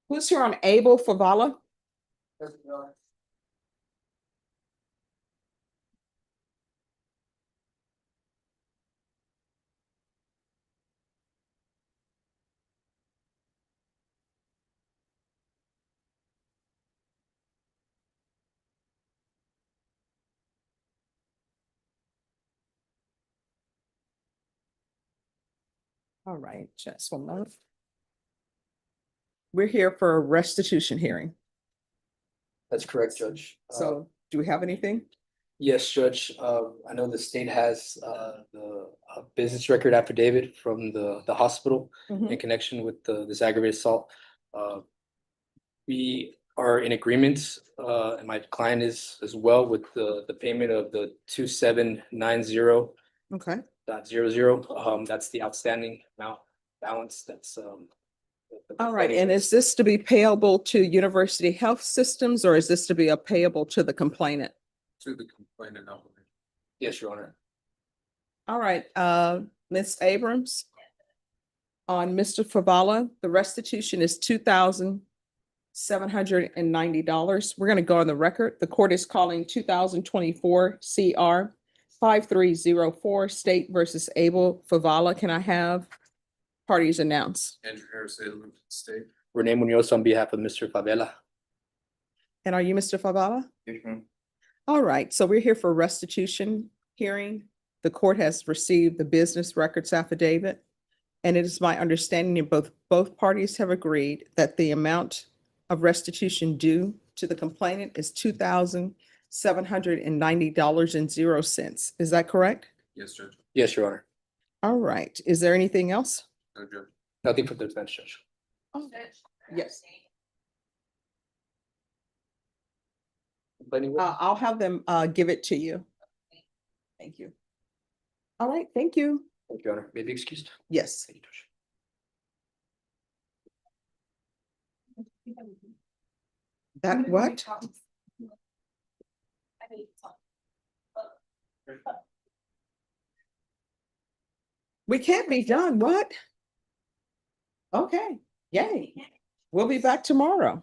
Who's here on Abel Favala? All right, just one moment. We're here for a restitution hearing. That's correct, Judge. So do we have anything? Yes, Judge. I know the state has the business record affidavit from the hospital in connection with this aggravated assault. We are in agreement, and my client is as well, with the payment of the 2790.00. Okay. That's the outstanding balance. That's All right, and is this to be payable to University Health Systems, or is this to be payable to the complainant? To the complainant. Yes, Your Honor. All right, Ms. Abrams. On Mr. Favala, the restitution is $2,790. We're gonna go on the record. The court is calling 2024 CR 5304 State versus Abel Favala. Can I have parties announced? Andrew Harris, State. Renee Munoz on behalf of Mr. Favela. And are you Mr. Favala? Yes, ma'am. All right, so we're here for restitution hearing. The court has received the business records affidavit. And it is my understanding that both parties have agreed that the amount of restitution due to the complainant is $2,790.00. Is that correct? Yes, Judge. Yes, Your Honor. All right. Is there anything else? No, Judge. Nothing for the defense, Judge. Yes. Complaining witness? I'll have them give it to you. Thank you. All right, thank you. Thank you, Your Honor. May I be excused? Yes. Thank you, Judge. That what? We can't be done, what? Okay, yay. We'll be back tomorrow.